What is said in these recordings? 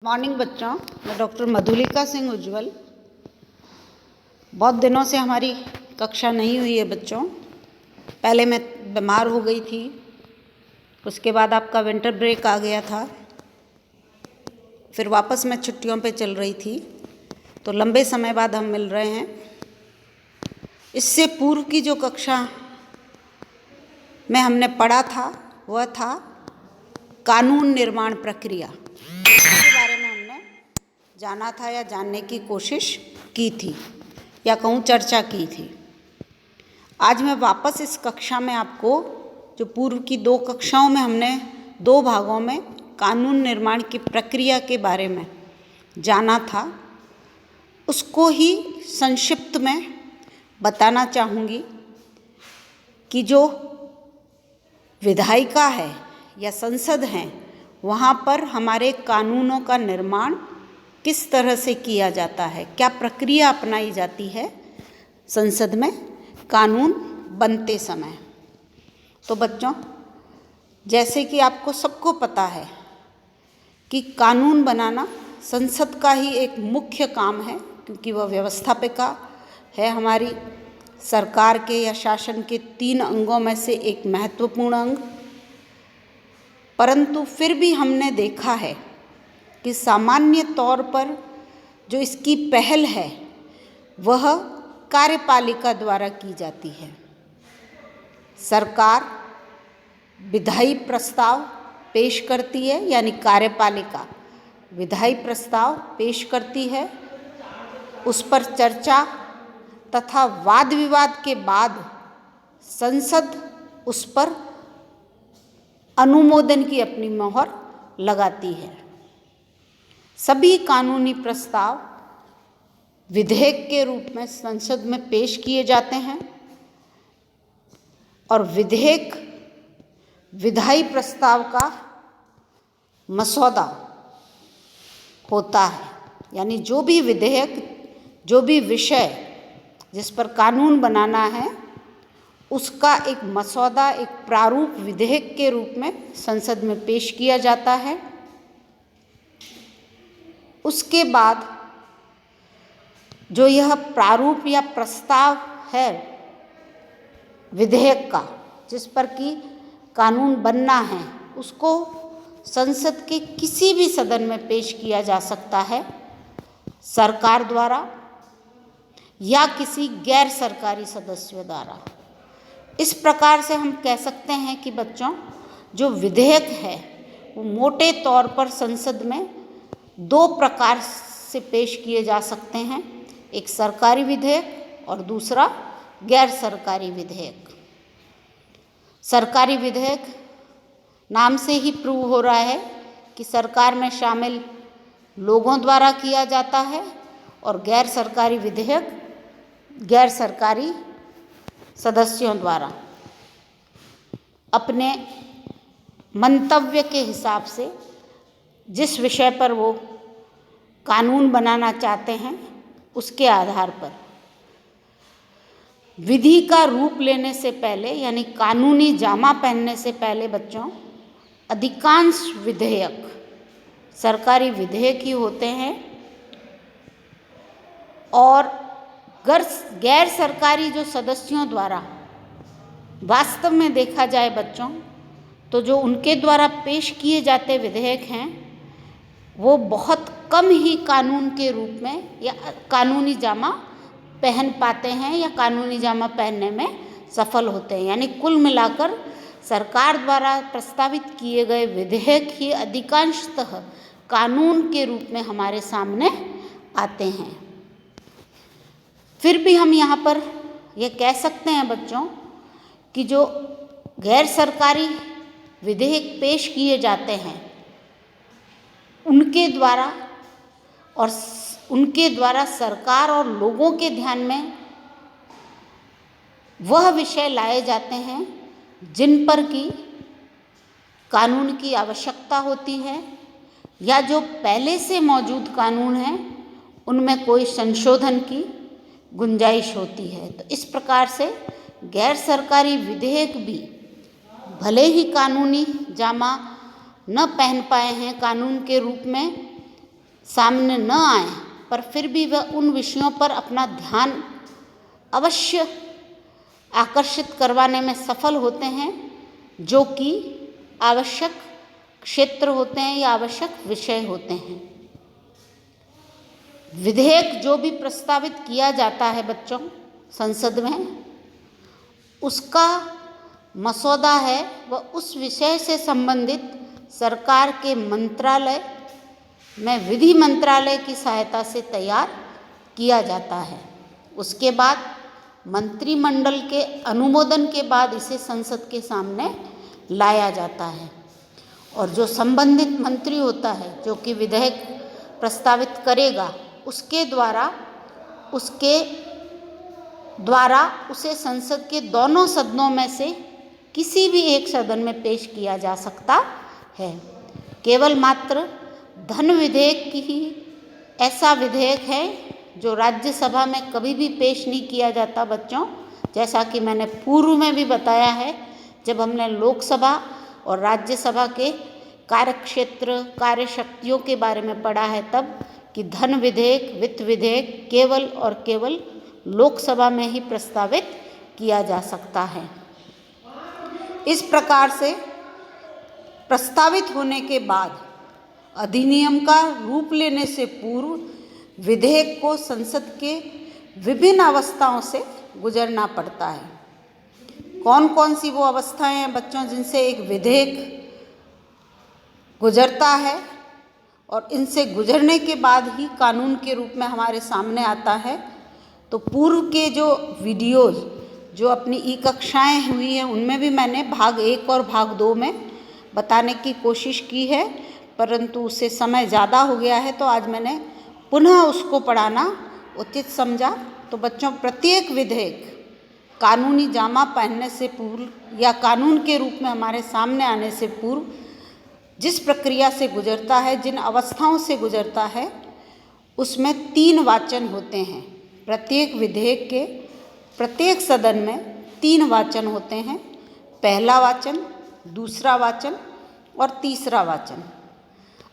Morning बच्चों, मैं doctor Madhulika Singh उज्ज्वल। बहुत दिनों से हमारी कक्षा नहीं हुई है बच्चों। पहले मैं बीमार हो गई थी, उसके बाद आपका विंटर ब्रेक आ गया था, फिर वापस मैं छुट्टियों पे चल रही थी, तो लंबे समय बाद हम मिल रहे हैं। इससे पूर्व की जो कक्षा में हमने पढ़ा था वह था कानून निर्माण प्रक्रिया के बारे में हमने जाना था या जानने की कोशिश की थी या कहूँ चर्चा की थी। आज मैं वापस इस कक्षा में आपको जो पूर्व की दो कक्षाओं में हमने दो भागों में कानून निर्माण की प्रक्रिया के बारे में जाना था, उसको ही संक्षिप्त में बताना चाहूँगी कि जो विधायिका है या संसद है, वहाँ पर हमारे कानूनों का निर्माण किस तरह से किया जाता है, क्या प्रक्रिया अपनाई जाती है संसद में कानून बनते समय। तो बच्चों, जैसे कि आपको सबको पता है कि कानून बनाना संसद का ही एक मुख्य काम है, क्योंकि वह व्यवस्थापिका है, हमारी सरकार के या शासन के 3 अंगों में से एक महत्वपूर्ण अंग। परंतु फिर भी हमने देखा है कि सामान्य तौर पर जो इसकी पहल है वह कार्यपालिका द्वारा की जाती है। सरकार विधायी प्रस्ताव पेश करती है, यानी कार्यपालिका विधायी प्रस्ताव पेश करती है, उस पर चर्चा तथा वाद विवाद के बाद संसद उस पर अनुमोदन की अपनी मोहर लगाती है। सभी कानूनी प्रस्ताव विधेयक के रूप में संसद में पेश किए जाते हैं और विधेयक विधायी प्रस्ताव का मसौदा होता है, यानी जो भी विधेयक, जो भी विषय जिस पर कानून बनाना है, उसका एक मसौदा, एक प्रारूप विधेयक के रूप में संसद में पेश किया जाता है। उसके बाद जो यह प्रारूप या प्रस्ताव है विधेयक का, जिस पर कि कानून बनना है, उसको संसद के किसी भी सदन में पेश किया जा सकता है, सरकार द्वारा या किसी गैर सरकारी सदस्यों द्वारा। इस प्रकार से हम कह सकते हैं कि बच्चों, जो विधेयक है वो मोटे तौर पर संसद में 2 प्रकार से पेश किए जा सकते हैं, एक सरकारी विधेयक और दूसरा गैर सरकारी विधेयक। सरकारी विधेयक नाम से ही प्रूव हो रहा है कि सरकार में शामिल लोगों द्वारा किया जाता है, और गैर सरकारी विधेयक गैर सरकारी सदस्यों द्वारा अपने मंतव्य के हिसाब से जिस विषय पर वो कानून बनाना चाहते हैं उसके आधार पर विधि का रूप लेने से पहले, यानी कानूनी जामा पहनने से पहले बच्चों, अधिकांश विधेयक सरकारी विधेयक ही होते हैं। और गैर सरकारी जो सदस्यों द्वारा वास्तव में देखा जाए बच्चों, तो जो उनके द्वारा पेश किए जाते विधेयक हैं वो बहुत कम ही कानून के रूप में या कानूनी जामा पहन पाते हैं या कानूनी जामा पहनने में सफल होते हैं। यानी कुल मिलाकर सरकार द्वारा प्रस्तावित किए गए विधेयक ही अधिकांशतः कानून के रूप में हमारे सामने आते हैं। फिर भी हम यहाँ पर यह कह सकते हैं बच्चों कि जो गैर सरकारी विधेयक पेश किए जाते हैं उनके द्वारा सरकार और लोगों के ध्यान में वह विषय लाए जाते हैं जिन पर कि कानून की आवश्यकता होती है, या जो पहले से मौजूद कानून हैं उनमें कोई संशोधन की गुंजाइश होती है। तो इस प्रकार से गैर सरकारी विधेयक भी भले ही कानूनी जामा न पहन पाए हैं कानून के रूप में, सामने न आए, पर फिर भी वह उन विषयों पर अपना ध्यान अवश्य आकर्षित करवाने में सफल होते हैं जो कि आवश्यक क्षेत्र होते हैं या आवश्यक विषय होते हैं। विधेयक जो भी प्रस्तावित किया जाता है बच्चों संसद में, उसका मसौदा है वह उस विषय से संबंधित सरकार के मंत्रालय में विधि मंत्रालय की सहायता से तैयार किया जाता है। उसके बाद मंत्रिमंडल के अनुमोदन के बाद इसे संसद के सामने लाया जाता है और जो संबंधित मंत्री होता है जो कि विधेयक प्रस्तावित करेगा उसके द्वारा उसे संसद के दोनों सदनों में से किसी भी एक सदन में पेश किया जा सकता है। केवल मात्र धन विधेयक ही ऐसा विधेयक है जो राज्यसभा में कभी भी पेश नहीं किया जाता बच्चों। जैसा कि मैंने पूर्व में भी बताया है जब हमने लोकसभा और राज्यसभा के कार्यक्षेत्र कार्यशक्तियों के बारे में पढ़ा है तब, कि धन विधेयक वित्त विधेयक केवल और केवल लोकसभा में ही प्रस्तावित किया जा सकता है। इस प्रकार से प्रस्तावित होने के बाद अधिनियम का रूप लेने से पूर्व विधेयक को संसद के विभिन्न अवस्थाओं से गुजरना पड़ता है। कौन कौन सी वो अवस्थाएं हैं बच्चों जिनसे एक विधेयक गुजरता है और इनसे गुजरने के बाद ही कानून के रूप में हमारे सामने आता है। तो पूर्व के जो वीडियोज़ जो अपनी ई कक्षाएँ हुई हैं उनमें भी मैंने भाग 1 और भाग 2 में बताने की कोशिश की है, परंतु उससे समय ज़्यादा हो गया है तो आज मैंने पुनः उसको पढ़ाना उचित समझा। तो बच्चों प्रत्येक विधेयक कानूनी जामा पहनने से पूर्व या कानून के रूप में हमारे सामने आने से पूर्व जिस प्रक्रिया से गुजरता है, जिन अवस्थाओं से गुजरता है, उसमें 3 वाचन होते हैं। प्रत्येक विधेयक के प्रत्येक सदन में 3 वाचन होते हैं, पहला वाचन, दूसरा वाचन और तीसरा वाचन।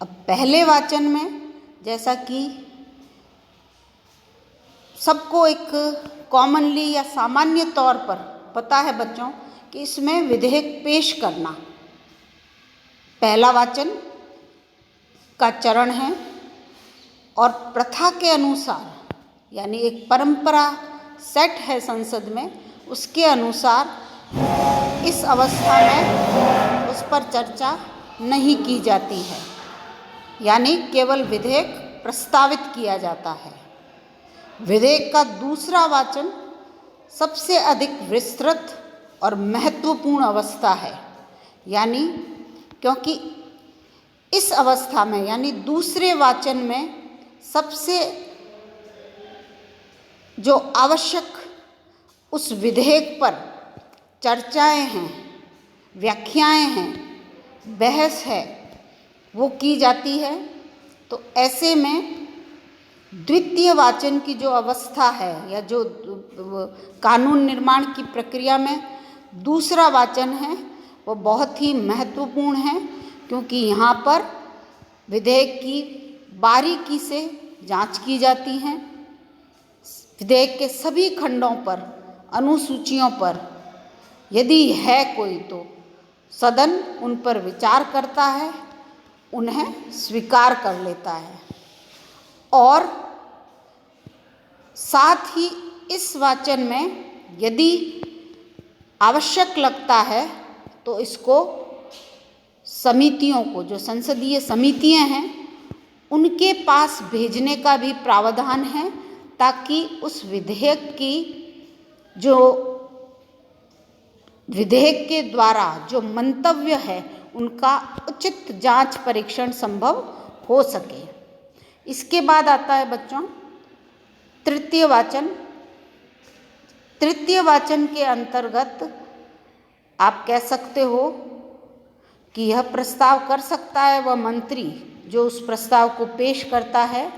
अब पहले वाचन में जैसा कि सबको एक कॉमनली या सामान्य तौर पर पता है बच्चों कि इसमें विधेयक पेश करना पहला वाचन का चरण है और प्रथा के अनुसार यानी एक परंपरा सेट है संसद में, उसके अनुसार इस अवस्था में उस पर चर्चा नहीं की जाती है, यानी केवल विधेयक प्रस्तावित किया जाता है। विधेयक का दूसरा वाचन सबसे अधिक विस्तृत और महत्वपूर्ण अवस्था है, यानी क्योंकि इस अवस्था में यानी दूसरे वाचन में सबसे जो आवश्यक उस विधेयक पर चर्चाएं हैं, व्याख्याएं हैं, बहस है, वो की जाती है। तो ऐसे में द्वितीय वाचन की जो अवस्था है या जो कानून निर्माण की प्रक्रिया में दूसरा वाचन है वो बहुत ही महत्वपूर्ण है, क्योंकि यहाँ पर विधेयक की बारीकी से जांच की जाती है। विधेयक के सभी खंडों पर, अनुसूचियों पर यदि है कोई तो सदन उन पर विचार करता है, उन्हें स्वीकार कर लेता है और साथ ही इस वाचन में यदि आवश्यक लगता है तो इसको समितियों को, जो संसदीय समितियां हैं, उनके पास भेजने का भी प्रावधान है, ताकि उस विधेयक की जो विधेयक के द्वारा जो मंतव्य है उनका उचित जांच परीक्षण संभव हो सके। इसके बाद आता है बच्चों तृतीय वाचन। तृतीय वाचन के अंतर्गत आप कह सकते हो कि यह प्रस्ताव कर सकता है वह मंत्री जो उस प्रस्ताव को पेश करता है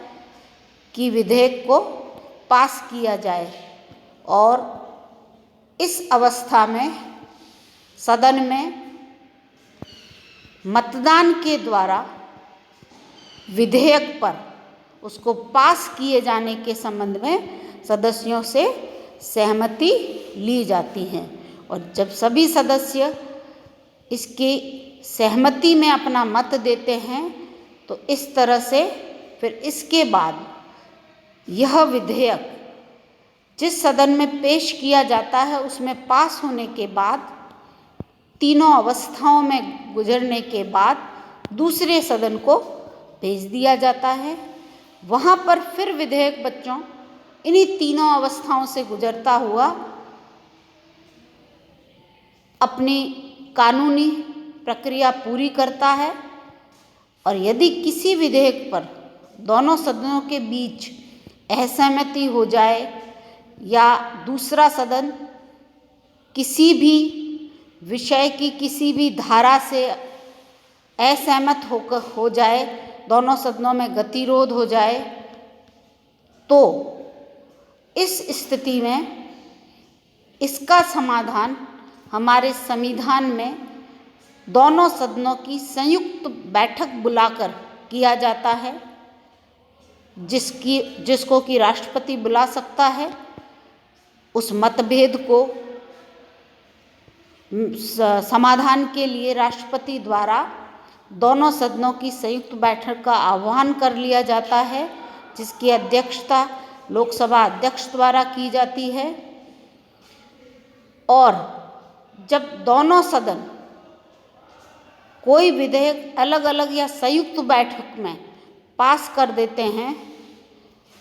कि विधेयक को पास किया जाए, और इस अवस्था में सदन में मतदान के द्वारा विधेयक पर उसको पास किए जाने के संबंध में सदस्यों से सहमति ली जाती है। और जब सभी सदस्य इसकी सहमति में अपना मत देते हैं तो इस तरह से फिर इसके बाद यह विधेयक जिस सदन में पेश किया जाता है उसमें पास होने के बाद तीनों अवस्थाओं में गुजरने के बाद दूसरे सदन को भेज दिया जाता है। वहाँ पर फिर विधेयक बच्चों इन्हीं तीनों अवस्थाओं से गुजरता हुआ अपनी कानूनी प्रक्रिया पूरी करता है। और यदि किसी विधेयक पर दोनों सदनों के बीच असहमति हो जाए या दूसरा सदन किसी भी विषय की किसी भी धारा से असहमत हो जाए, दोनों सदनों में गतिरोध हो जाए, तो इस स्थिति में इसका समाधान हमारे संविधान में दोनों सदनों की संयुक्त बैठक बुलाकर किया जाता है, जिसको कि राष्ट्रपति बुला सकता है। उस मतभेद को समाधान के लिए राष्ट्रपति द्वारा दोनों सदनों की संयुक्त बैठक का आह्वान कर लिया जाता है, जिसकी अध्यक्षता लोकसभा अध्यक्ष द्वारा की जाती है। और जब दोनों सदन कोई विधेयक अलग अलग या संयुक्त बैठक में पास कर देते हैं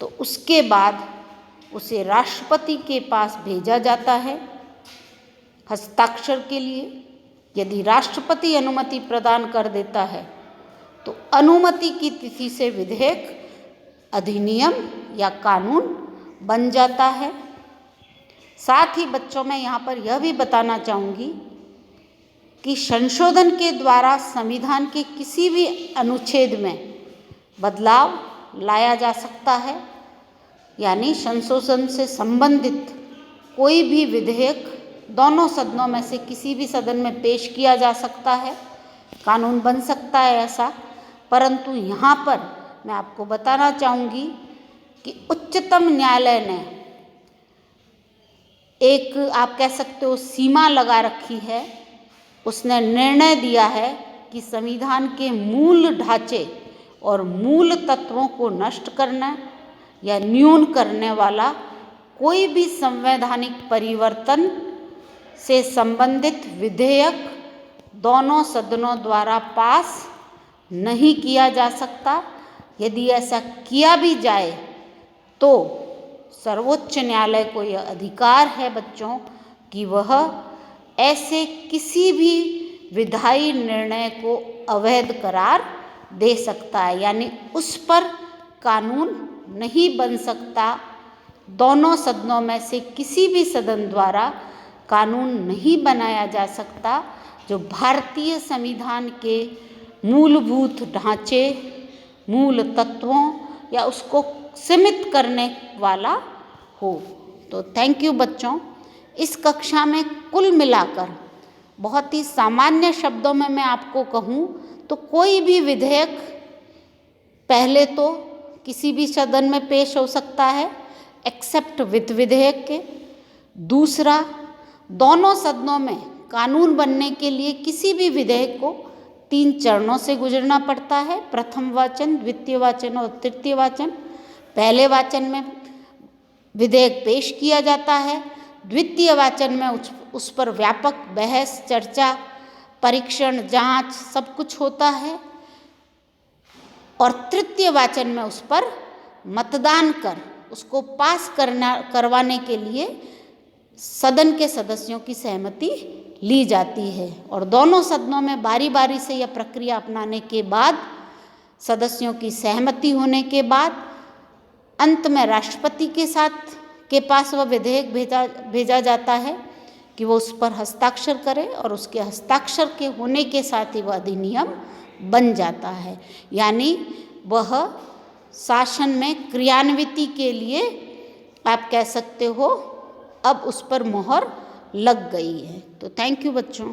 तो उसके बाद उसे राष्ट्रपति के पास भेजा जाता है हस्ताक्षर के लिए। यदि राष्ट्रपति अनुमति प्रदान कर देता है तो अनुमति की तिथि से विधेयक अधिनियम या कानून बन जाता है। साथ ही बच्चों मैं यहाँ पर यह भी बताना चाहूँगी कि संशोधन के द्वारा संविधान के किसी भी अनुच्छेद में बदलाव लाया जा सकता है, यानी संशोधन से संबंधित कोई भी विधेयक दोनों सदनों में से किसी भी सदन में पेश किया जा सकता है, कानून बन सकता है ऐसा। परंतु यहाँ पर मैं आपको बताना चाहूँगी कि उच्चतम न्यायालय ने एक आप कह सकते हो सीमा लगा रखी है। उसने निर्णय दिया है कि संविधान के मूल ढांचे और मूल तत्वों को नष्ट करना या न्यून करने वाला कोई भी संवैधानिक परिवर्तन से संबंधित विधेयक दोनों सदनों द्वारा पास नहीं किया जा सकता। यदि ऐसा किया भी जाए तो सर्वोच्च न्यायालय को यह अधिकार है बच्चों कि वह ऐसे किसी भी विधायी निर्णय को अवैध करार दे सकता है, यानी उस पर कानून नहीं बन सकता। दोनों सदनों में से किसी भी सदन द्वारा कानून नहीं बनाया जा सकता जो भारतीय संविधान के मूलभूत ढांचे, मूल तत्वों या उसको सीमित करने वाला हो। तो थैंक यू बच्चों। इस कक्षा में कुल मिलाकर बहुत ही सामान्य शब्दों में मैं आपको कहूँ तो कोई भी विधेयक पहले तो किसी भी सदन में पेश हो सकता है एक्सेप्ट वित्त विधेयक के। दूसरा, दोनों सदनों में कानून बनने के लिए किसी भी विधेयक को 3 चरणों से गुजरना पड़ता है, प्रथम वाचन, द्वितीय वाचन और तृतीय वाचन। पहले वाचन में विधेयक पेश किया जाता है, द्वितीय वाचन में उस पर व्यापक बहस, चर्चा, परीक्षण, जांच सब कुछ होता है और तृतीय वाचन में उस पर मतदान कर उसको पास करवाने के लिए सदन के सदस्यों की सहमति ली जाती है। और दोनों सदनों में बारी बारी से यह प्रक्रिया अपनाने के बाद, सदस्यों की सहमति होने के बाद अंत में राष्ट्रपति के पास वह विधेयक भेजा जाता है कि वो उस पर हस्ताक्षर करे और उसके हस्ताक्षर के होने के साथ ही वह अधिनियम बन जाता है, यानी वह शासन में क्रियान्विति के लिए आप कह सकते हो अब उस पर मोहर लग गई है। तो थैंक यू बच्चों।